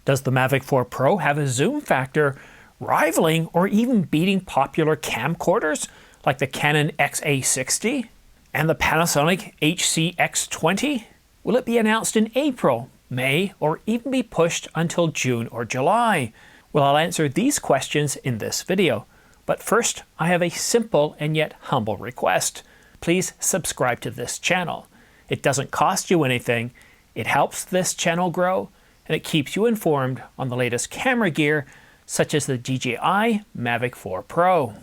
Does the Mavic 4 Pro have a zoom factor rivaling or even beating popular camcorders like the Canon XA60 and the Panasonic HCX20? Will it be announced in April, May, or even be pushed until June or July? Well, I'll answer these questions in this video. But first, I have a simple and yet humble request. Please subscribe to this channel. It doesn't cost you anything. It helps this channel grow, and it keeps you informed on the latest camera gear, such as the DJI Mavic 4 Pro.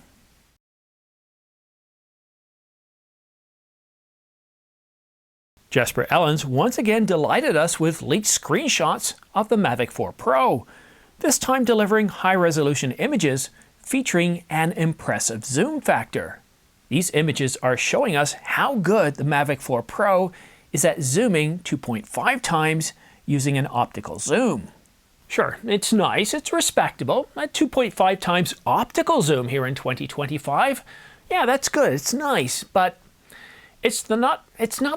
Jasper Ellens once again delighted us with leaked screenshots of the Mavic 4 Pro, this time delivering high-resolution images featuring an impressive zoom factor. These images are showing us how good the Mavic 4 Pro is at zooming 2.5 times using an optical zoom. Sure, it's nice, it's respectable. A 2.5 times optical zoom here in 2025. Yeah, that's good, it's nice, but it's not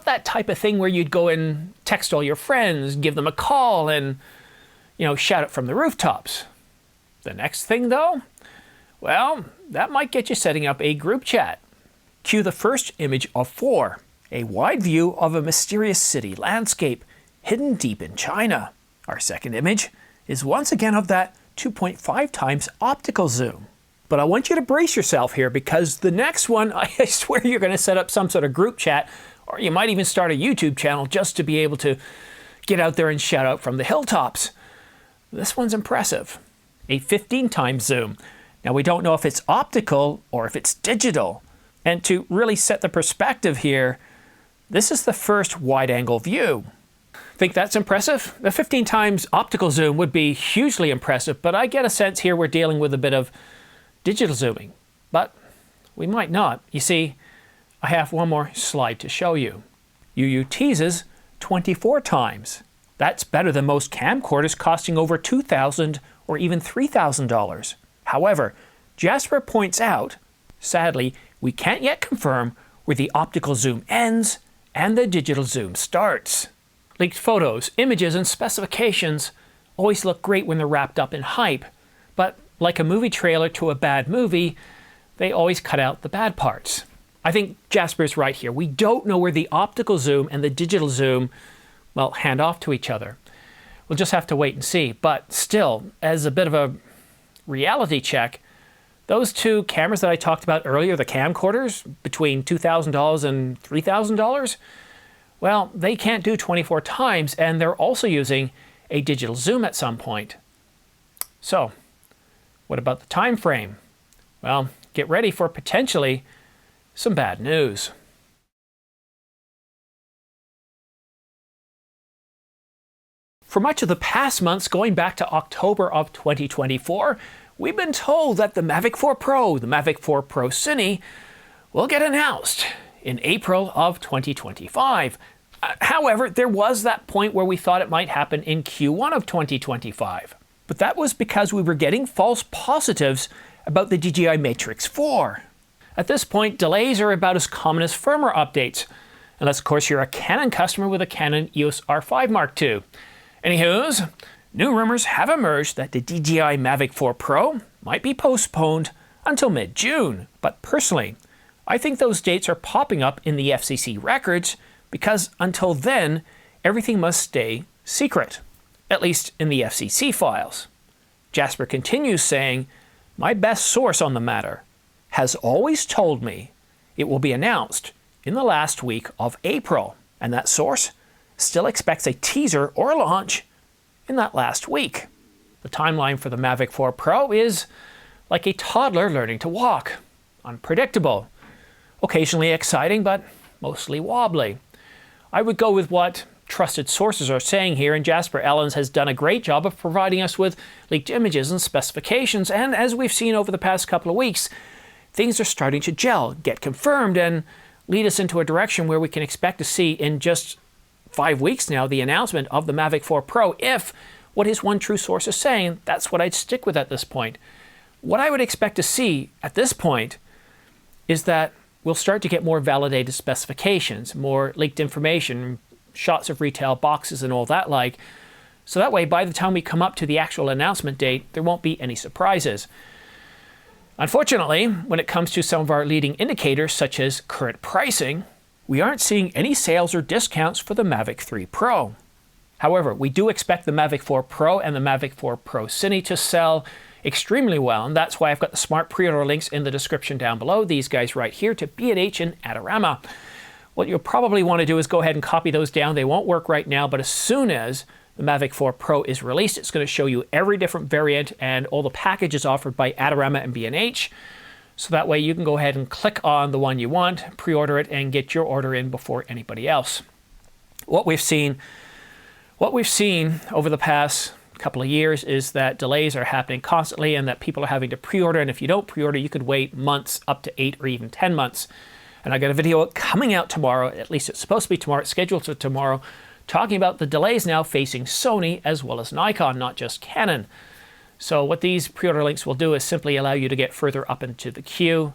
that type of thing where you'd go and text all your friends, give them a call, and shout it from the rooftops. The next thing though, well, that might get you setting up a group chat. Cue the first image of 4, a wide view of a mysterious city landscape hidden deep in China. Our second image is once again of that 2.5 times optical zoom. But I want you to brace yourself here, because the next one, I swear you're going to set up some sort of group chat, or you might even start a YouTube channel just to be able to get out there and shout out from the hilltops. This one's impressive. A 15 times zoom. Now we don't know if it's optical or if it's digital. And to really set the perspective here, this is the first wide-angle view. Think that's impressive? The 15 times optical zoom would be hugely impressive, but I get a sense here we're dealing with a bit of digital zooming. But we might not. You see, I have one more slide to show you. UU teases 24 times. That's better than most camcorders costing over $2,000 or even $3,000. However, Jasper points out, sadly, we can't yet confirm where the optical zoom ends and the digital zoom starts. Leaked photos, images, and specifications always look great when they're wrapped up in hype, but like a movie trailer to a bad movie, they always cut out the bad parts. I think Jasper's right here. We don't know where the optical zoom and the digital zoom, well, hand off to each other. We'll just have to wait and see. But still, as a bit of a reality check, those two cameras that I talked about earlier, the camcorders, between $2,000 and $3,000, well, they can't do 24 times, and they're also using a digital zoom at some point. So, what about the time frame? Well, get ready for potentially some bad news. For much of the past months, going back to October of 2024, we've been told that the Mavic 4 Pro, the Mavic 4 Pro Cine, will get announced in April of 2025. However, there was that point where we thought it might happen in Q1 of 2025. But that was because we were getting false positives about the DJI Matrix 4. At this point, delays are about as common as firmware updates, unless of course you're a Canon customer with a Canon EOS R5 Mark II. Anywho's, new rumors have emerged that the DJI Mavic 4 Pro might be postponed until mid-June. But personally, I think those dates are popping up in the FCC records because until then, everything must stay secret, at least in the FCC files. Jasper continues saying, my best source on the matter has always told me it will be announced in the last week of April, and that source still expects a teaser or launch in that last week. The timeline for the Mavic 4 Pro is like a toddler learning to walk. Unpredictable. Occasionally exciting, but mostly wobbly. I would go with what trusted sources are saying here, and Jasper Ellens has done a great job of providing us with leaked images and specifications, and as we've seen over the past couple of weeks, things are starting to gel, get confirmed, and lead us into a direction where we can expect to see in just 5 weeks now the announcement of the Mavic 4 Pro. If what his one true source is saying, that's what I'd stick with at this point. What I would expect to see at this point is that we'll start to get more validated specifications, more leaked information, shots of retail boxes and all that like. So that way, by the time we come up to the actual announcement date, there won't be any surprises. Unfortunately, when it comes to some of our leading indicators, such as current pricing, we aren't seeing any sales or discounts for the Mavic 3 Pro. However, we do expect the Mavic 4 Pro and the Mavic 4 Pro Cine to sell extremely well, and that's why I've got the smart pre-order links in the description down below, these guys right here, to B&H and Adorama. What you'll probably want to do is go ahead and copy those down. They won't work right now, but as soon as the Mavic 4 Pro is released, it's going to show you every different variant and all the packages offered by Adorama and B&H. So that way you can go ahead and click on the one you want, pre-order it, and get your order in before anybody else. What we've seen over the past couple of years is that delays are happening constantly and that people are having to pre-order, and if you don't pre-order, you could wait months, up to 8 or even 10 months. And I got a video coming out tomorrow, at least it's supposed to be tomorrow, it's scheduled for tomorrow, talking about the delays now facing Sony as well as Nikon, not just Canon. So what these pre-order links will do is simply allow you to get further up into the queue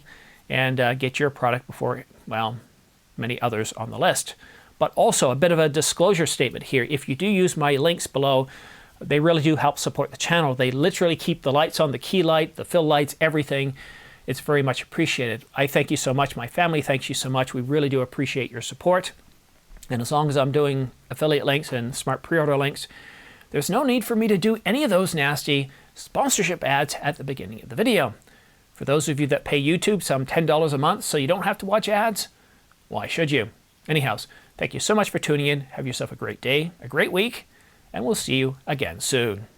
and get your product before, well, many others on the list. But also a bit of a disclosure statement here. If you do use my links below, they really do help support the channel. They literally keep the lights on, the key light, the fill lights, everything. It's very much appreciated. I thank you so much. My family thanks you so much. We really do appreciate your support. And as long as I'm doing affiliate links and smart pre-order links, there's no need for me to do any of those nasty sponsorship ads at the beginning of the video. For those of you that pay YouTube some $10 a month so you don't have to watch ads, why should you? Anyhow, thank you so much for tuning in. Have yourself a great day, a great week, and we'll see you again soon.